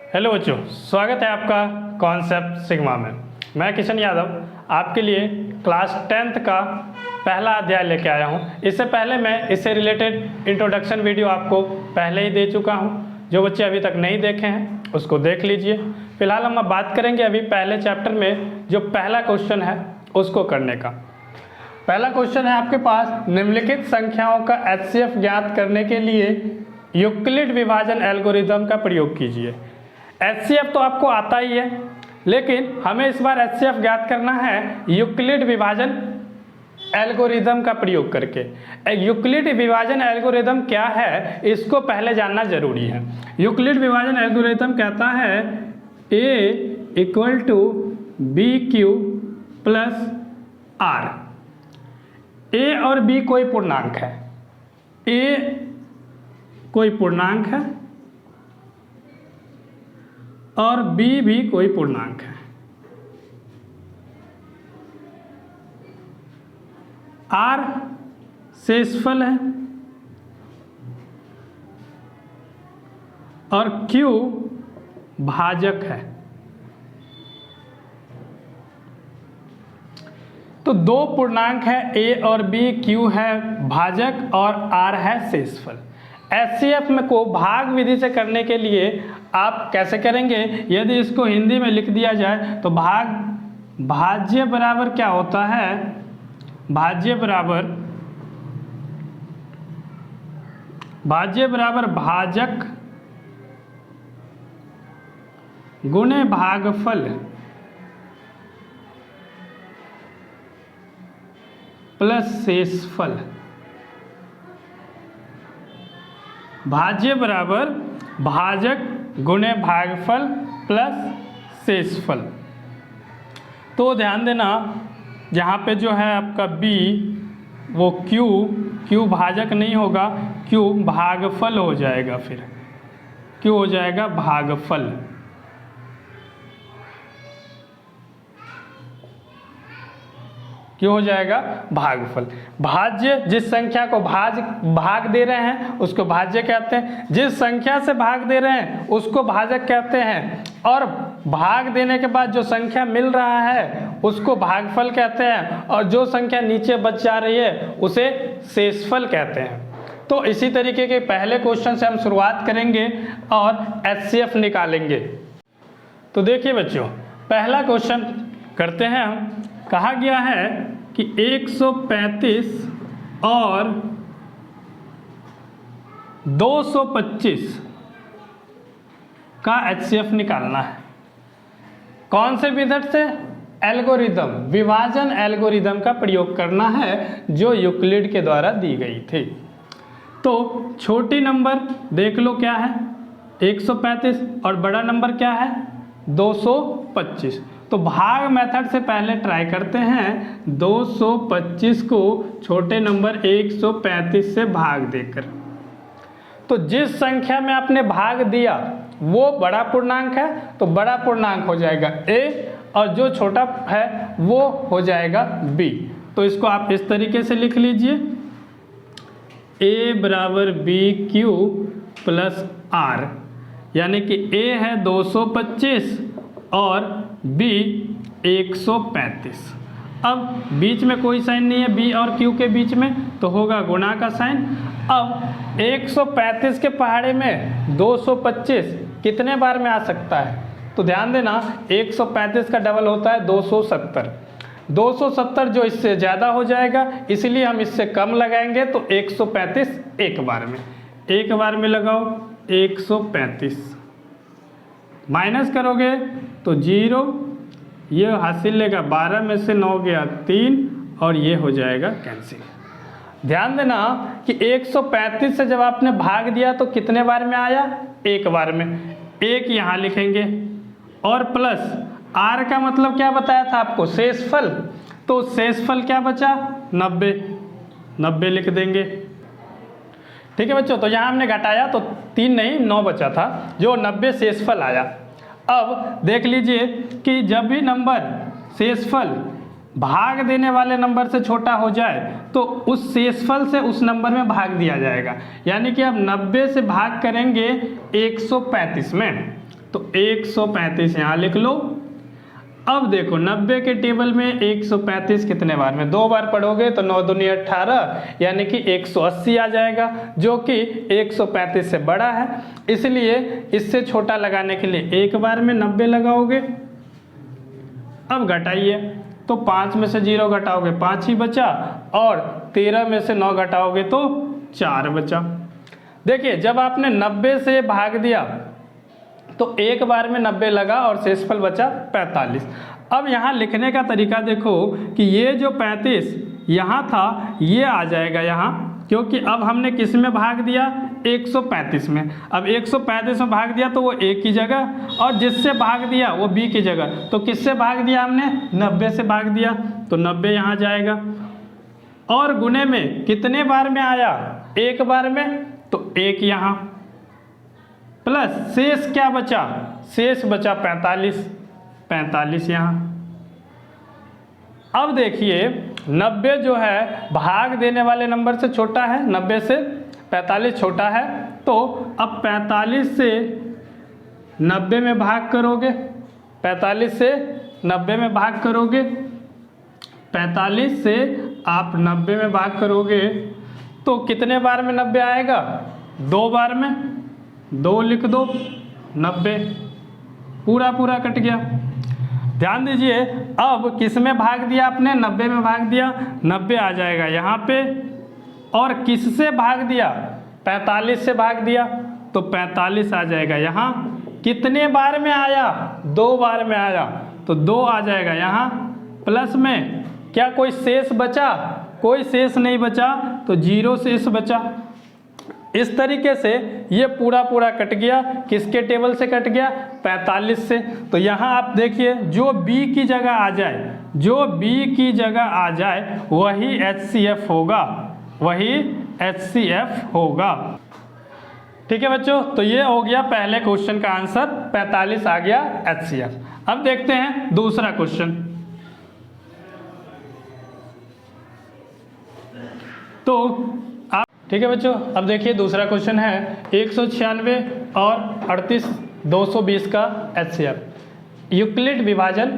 Hello बच्चों, स्वागत है आपका कॉन्सेप्ट सिग्मा में। मैं किशन यादव आपके लिए क्लास 10th का पहला अध्याय लेके आया हूं। इससे पहले मैं इससे रिलेटेड इंट्रोडक्शन वीडियो आपको पहले ही दे चुका हूं। जो बच्चे अभी तक नहीं देखे हैं उसको देख लीजिए। फिलहाल हम बात करेंगे अभी पहले चैप्टर में जो पहला क्वेश्चन है उसको करने का। पहला क्वेश्चन है आपके पास, निम्नलिखित संख्याओं का HCF ज्ञात करने के लिए यूक्लिड विभाजन एल्गोरिदम का प्रयोग कीजिए। HCF तो आपको आता ही है, लेकिन हमें इस बार HCF ज्ञात करना है यूक्लिड विभाजन एल्गोरिदम का प्रयोग करके। यूक्लिड विभाजन एल्गोरिदम क्या है इसको पहले जानना जरूरी है। यूक्लिड विभाजन एल्गोरिदम कहता है A = BQ + R। A और B कोई पूर्णांक है, A कोई पूर्णांक है और B भी कोई पूर्णांक है। R शेषफल है और Q भाजक है। तो दो पूर्णांक है A और B, Q है भाजक और R है शेषफल। HCF में को भाग विधि से करने के लिए आप कैसे करेंगे? यदि इसको हिंदी में लिख दिया जाए तो भाज्य बराबर क्या होता है? भाज्य बराबर भाजक गुणे भागफल प्लस शेषफल। भाज्य बराबर भाजक गुणे भागफल प्लस शेषफल। तो ध्यान देना, जहाँ पे जो है आपका B वो Q भाजक नहीं होगा, Q भागफल हो जाएगा। फिर Q हो जाएगा भागफल। क्यों हो जाएगा? भागफल। भाज्य जिस संख्या को भाग दे रहे हैं उसको भाज्य कहते हैं, जिस संख्या से भाग दे रहे हैं उसको भाजक कहते हैं, और भाग देने के बाद जो संख्या मिल रहा है उसको भागफल कहते हैं, और जो संख्या नीचे बच जा रही है उसे शेषफल कहते हैं। तो इसी तरीके के पहले क्वेश्चन से हम शुरुआत करेंगे और HCF निकालेंगे। तो देखिए बच्चों, पहला क्वेश्चन करते हैं हम। कहा गया है कि 135 और 225 का HCF निकालना है। कौन से मेथड से? एल्गोरिदम, विभाजन एल्गोरिदम का प्रयोग करना है जो यूक्लिड के द्वारा दी गई थी। तो छोटी नंबर देख लो क्या है, 135, और बड़ा नंबर क्या है, 225। तो भाग मेथड से पहले ट्राई करते हैं 225 को छोटे नंबर 135 से भाग देकर। तो जिस संख्या में आपने भाग दिया वो बड़ा पूर्णांक है तो बड़ा पूर्णांक हो जाएगा A, और जो छोटा है वो हो जाएगा B। तो इसको आप इस तरीके से लिख लीजिए, A = BQ + R, यानी कि A है 225 और B 135। अब बीच में कोई साइन नहीं है B और Q के बीच में, तो होगा गुणा का साइन। अब 135 के पहाड़े में 225 कितने बार में आ सकता है? तो ध्यान देना, 135 का डबल होता है 270। 270 जो इससे ज़्यादा हो जाएगा, इसलिए हम इससे कम लगाएंगे। तो 135 एक बार में लगाओ 135, माइनस करोगे तो 0, ये हासिल लेगा 12 में से 9 गया 3, और ये हो जाएगा कैंसिल। ध्यान देना कि 135 से जब आपने भाग दिया तो कितने बार में आया? एक बार में। एक यहाँ लिखेंगे और प्लस R का मतलब क्या बताया था आपको? शेषफल। तो शेषफल क्या बचा? 90 लिख देंगे। ठीक है बच्चों, तो यहाँ हमने घटाया तो 3 नहीं 9 बचा था, जो 90 शेषफल आया। अब देख लीजिए कि जब भी नंबर शेषफल भाग देने वाले नंबर से छोटा हो जाए तो उस शेषफल से उस नंबर में भाग दिया जाएगा। यानी कि अब 90 से भाग करेंगे 135 में तो 135 यहाँ लिख लो। अब देखो 90 के टेबल में 135 कितने बार में, 2 बार पढ़ोगे तो 9 दूनी 18 यानी कि 180 आ जाएगा, जो कि 135 से बड़ा है, इसलिए इससे छोटा लगाने के लिए एक बार में 90 लगाओगे। अब घटाइए, तो 5 में से 0 घटाओगे 5 ही बचा, और 13 में से 9 घटाओगे तो 4 बचा। देखिए जब आपने 90 से भाग दिया तो एक बार में 90 लगा और शेषफल बचा 45। अब यहाँ लिखने का तरीका देखो कि ये जो 35 यहाँ था ये आ जाएगा यहाँ, क्योंकि अब हमने किस में भाग दिया, 135 में। अब 135 में भाग दिया तो वो ए की जगह, और जिससे भाग दिया वो बी की जगह, तो किससे भाग दिया हमने, 90 से भाग दिया, तो 90 यहाँ जाएगा। और गुणे में कितने बार में आया, एक बार में, तो एक यहाँ, प्लस शेष क्या बचा, शेष बचा 45 यहाँ। अब देखिए 90 जो है भाग देने वाले नंबर से छोटा है, 90 से 45 छोटा है, तो अब 45 से 90 में भाग करोगे, 45 से 90 में भाग करोगे, 45 से आप 90 में भाग करोगे तो कितने बार में 90 आएगा, 2 बार में, 2 लिख दो, 90 पूरा पूरा कट गया। ध्यान दीजिए अब किस में भाग दिया आपने, 90 में भाग दिया, 90 आ जाएगा यहाँ पे, और किससे भाग दिया, 45 से भाग दिया, तो 45 आ जाएगा यहाँ। कितने बार में आया, 2 बार में आया, तो 2 आ जाएगा यहाँ, प्लस में क्या कोई शेष बचा, कोई शेष नहीं बचा, तो 0 शेष बचा। इस तरीके से ये पूरा पूरा कट गया, किसके टेबल से कट गया, 45 से। तो यहाँ आप देखिए जो b की जगह आ जाए, जो b की जगह आ जाए वही HCF होगा, वही HCF होगा। ठीक है बच्चों, तो ये हो गया पहले क्वेश्चन का आंसर, 45 आ गया HCF। अब देखते हैं दूसरा क्वेश्चन। तो ठीक है बच्चों, अब देखिए दूसरा क्वेश्चन है 196 और 38 220 का HCF यूक्लिड विभाजन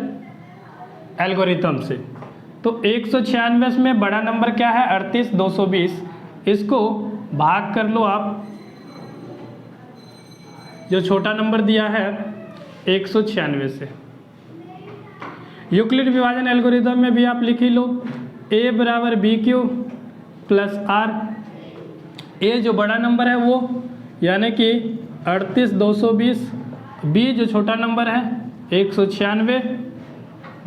एल्गोरिथम से। तो 196 में बड़ा नंबर क्या है, 38 220, इसको भाग कर लो आप, जो छोटा नंबर दिया है 196 से। यूक्लिड विभाजन एल्गोरिथम में भी आप लिख ही लो, a बराबर BQ प्लस R, ए जो बड़ा नंबर है वो, यानी कि 38 220, बी जो छोटा नंबर है 196,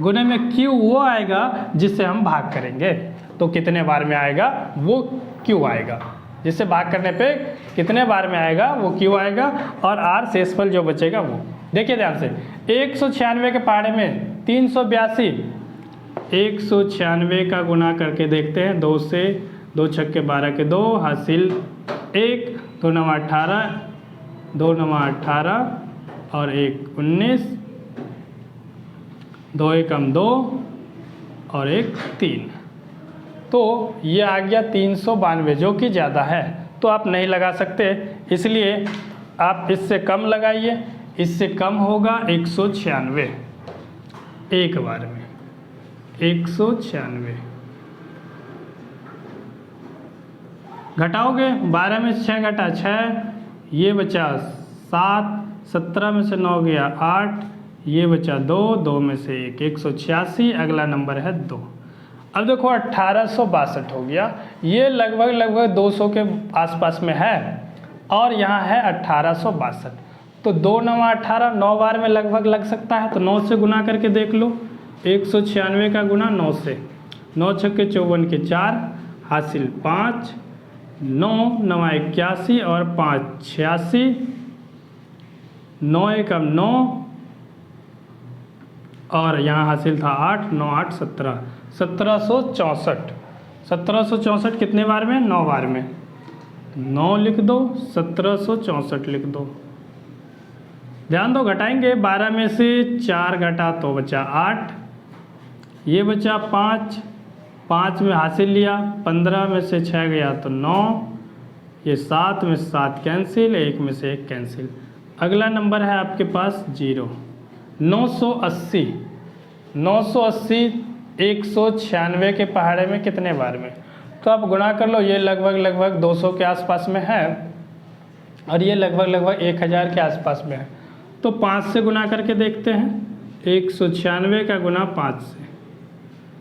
गुने में क्यू वो आएगा जिससे हम भाग करेंगे, तो कितने बार में आएगा वो क्यू आएगा, जिससे भाग करने पे कितने बार में आएगा वो क्यू आएगा, और आर शेषफल जो बचेगा वो। देखिए ध्यान से 196 के पहाड़े में 382, 196 का गुना करके देखते हैं, 2 से, 2 छक्के 12 के 2 हासिल 1, 2 9 18, 2 9 18 और 1 19, 2 1 2 और 1 3, तो ये आ गया 392, जो कि ज़्यादा है, तो आप नहीं लगा सकते, इसलिए आप इससे कम लगाइए, इससे कम होगा 196 एक बार में, 196 घटाओगे, 12 में से 6 घटा 6, ये बचा 7, 17 में से 9 गया 8, ये बचा 2, 2 में से 1, 186, अगला नंबर है 2। अब देखो 1862 हो गया, ये लगभग 200 के आसपास में है, और यहाँ है 1862, तो 2 9 18, 9 बार में लगभग लग सकता है, तो 9 से गुना करके देख लो, 196 का गुना 9 से, 9 छक्के 54 के 4 हासिल 5, 9 9 81 और 5 86, 9 1 9 और यहाँ हासिल था 8, 9 8 17, 1764, 1764 कितने बार में, 9 बार में, 9 लिख दो, 1764 लिख दो। ध्यान दो घटाएंगे, 12 में से 4 घटा तो बचा 8, ये बचा 5, 5 में हासिल लिया, 15 में से 6 गया तो 9, ये 7 में से 7 कैंसिल, 1 में से 1 कैंसिल, अगला नंबर है आपके पास 0। 980 196 के पहाड़े में कितने बार में? तो आप गुणा कर लो, ये लगभग 200 के आसपास में है और ये लगभग 1000 के आसपास में है। तो 5 से गुणा करके देखते हैं। 196 का गुना 5 से,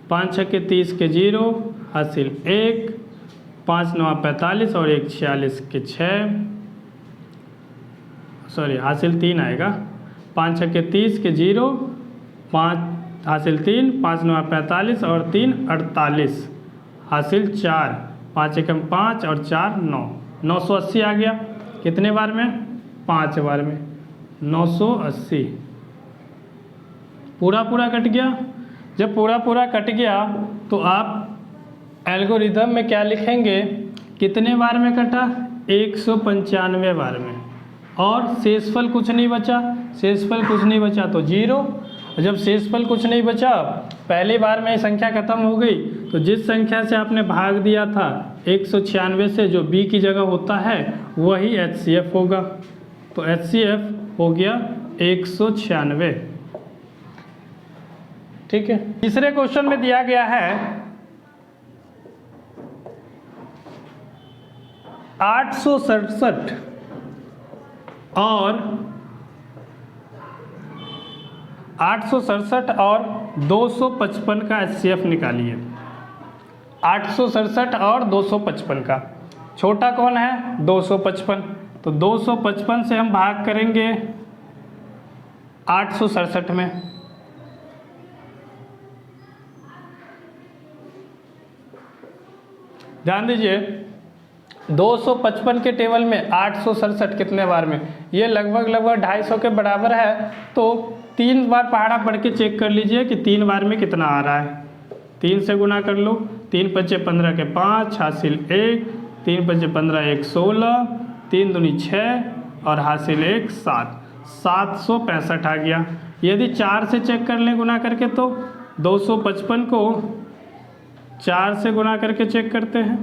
5 छक्के 30 के 0 हासिल 1, 5 9 45 और 1 46 के 6, सॉरी हासिल 3 आएगा। 5 छक्के 30 के 0, 5 हासिल 3, 5 9 45 और 3 48 हासिल 4, 5 एकम 5 और 4 9, 980 आ गया। कितने बार में? 5 बार में 980। पूरा कट गया। जब पूरा कट गया तो आप एल्गोरिदम में क्या लिखेंगे? कितने बार में कटा? 195 बार में। और शेषफल कुछ नहीं बचा, शेषफल कुछ नहीं बचा तो 0। जब शेषफल कुछ नहीं बचा, पहली बार में संख्या खत्म हो गई, तो जिस संख्या से आपने भाग दिया था 196 से, जो b की जगह होता है वही HCF होगा। तो HCF हो गया 196। ठीक है। तीसरे क्वेश्चन में दिया गया है 867 और 255 का HCF निकालिए। 867 और 255 का छोटा कौन है? 255। तो 255 से हम भाग करेंगे 867 में। ध्यान दीजिए, 255 के टेबल में 867 कितने बार में? ये लगभग 250 के बराबर है। तो 3 बार पहाड़ा पढ़ के चेक कर लीजिए कि 3 बार में कितना आ रहा है। 3 से गुना कर लो। 3 पच्चे 15 के 5 हासिल 1, 3 पच्चे 15 1 16, 3 दूनी 6 और हासिल 1 7, 765 आ गया। यदि 4 से चेक कर लें गुना करके, तो 255 को 4 से गुना करके चेक करते हैं।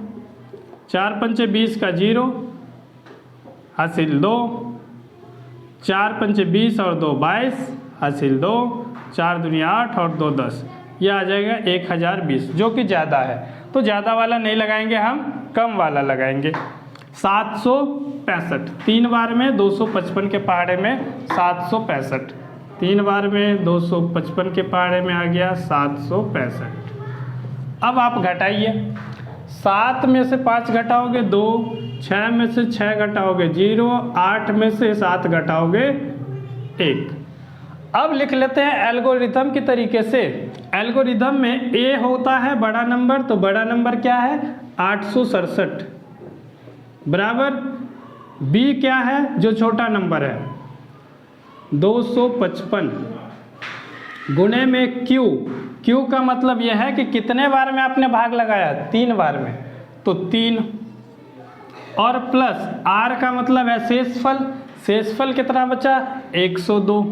4 पंचे 20 का 0 हासिल 2, 4 पंचे 20 और 2 22 हासिल 2, 4 दूनी 8 और 2 10। यह आ जाएगा 1020, जो कि ज़्यादा है। तो ज़्यादा वाला नहीं लगाएंगे, हम कम वाला लगाएंगे। 765 3 बार में 255 के पहाड़े में 765, 3 बार में 255 के पहाड़े में आ गया 765। अब आप घटाइए। 7 में से 5 घटाओगे 2, 6 में से 6 घटाओगे 0, 8 में से 7 घटाओगे 1। अब लिख लेते हैं एल्गोरिथम की तरीके से। एल्गोरिथम में A होता है बड़ा नंबर, तो बड़ा नंबर क्या है? 867 बराबर B क्या है जो छोटा नंबर है? 255 गुणे में Q। Q का मतलब यह है कि कितने बार में आपने भाग लगाया? 3 बार में, तो 3। और प्लस R का मतलब है शेषफल। शेषफल कितना बचा? 102।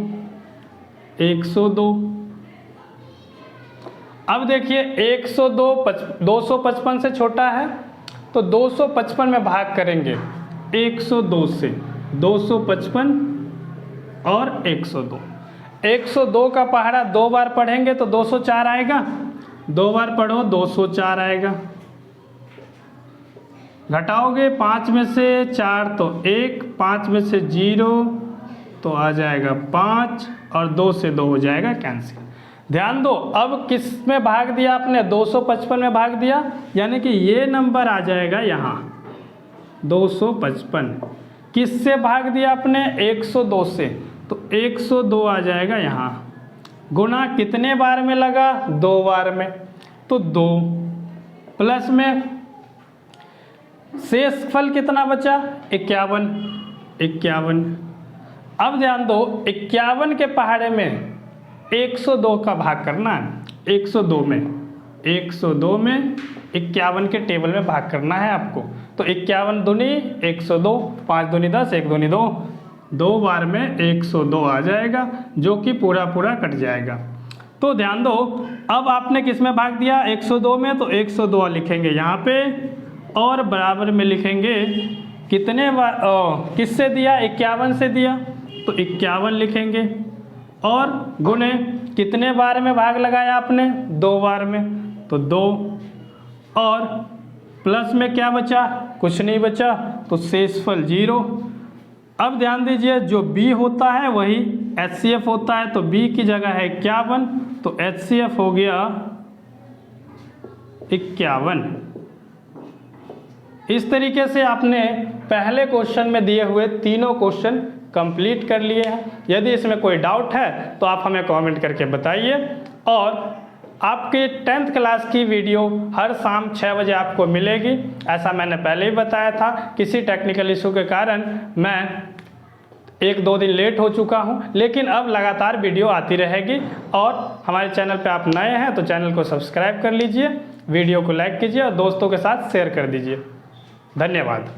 अब देखिए 255 से छोटा है, तो 255 में भाग करेंगे 102 से। 255 और 102। 102 का पहाड़ा 2 बार पढ़ेंगे तो 204 आएगा। 2 बार पढ़ो 204 आएगा। घटाओगे 5 में से 4 तो 1, 5 में से 0 तो आ जाएगा 5 और 2 से 2 हो जाएगा कैंसिल। ध्यान दो, अब किस में भाग दिया आपने? 255 में भाग दिया, यानी कि ये नंबर आ जाएगा यहाँ 255। किससे भाग दिया आपने? 102 से, तो 102 आ जाएगा यहाँ। गुना कितने बार में लगा? 2 बार में, तो 2 प्लस में शेषफल कितना बचा? 51। अब ध्यान दो, 51 के पहाड़े में 102 का भाग करना है। 102 में 51 के टेबल में भाग करना है आपको। तो 51 दूनी 102, 5 दूनी 10, 1 दूनी 2, 2 बार में 102 आ जाएगा, जो कि पूरा कट जाएगा। तो ध्यान दो, अब आपने किस में भाग दिया? 102 में, तो 102 लिखेंगे यहाँ पे और बराबर में लिखेंगे कितने बार किससे दिया? 51 से दिया, तो 51 लिखेंगे, और गुणे कितने बार में भाग लगाया आपने, 2 बार में, तो 2, और प्लस में क्या बचा, कुछ नहीं बचा, तो शेषफल 0। अब ध्यान दीजिए जो b होता है वही HCF होता है, तो b की जगह है 51, तो HCF हो गया 51। इस तरीके से आपने पहले क्वेश्चन में दिए हुए तीनों क्वेश्चन कंप्लीट कर लिए हैं। यदि इसमें कोई डाउट है तो आप हमें कमेंट करके बताइए, और आपके 10th क्लास की वीडियो हर शाम 6 बजे आपको मिलेगी। ऐसा मैंने पहले ही बताया था, किसी टेक्निकल इशू के कारण मैं 1-2 दिन लेट हो चुका हूं, लेकिन अब लगातार वीडियो आती रहेगी। और हमारे चैनल पे आप नए हैं तो चैनल को सब्सक्राइब कर लीजिए, वीडियो को लाइक कीजिए और दोस्तों के साथ शेयर कर दीजिए। धन्यवाद।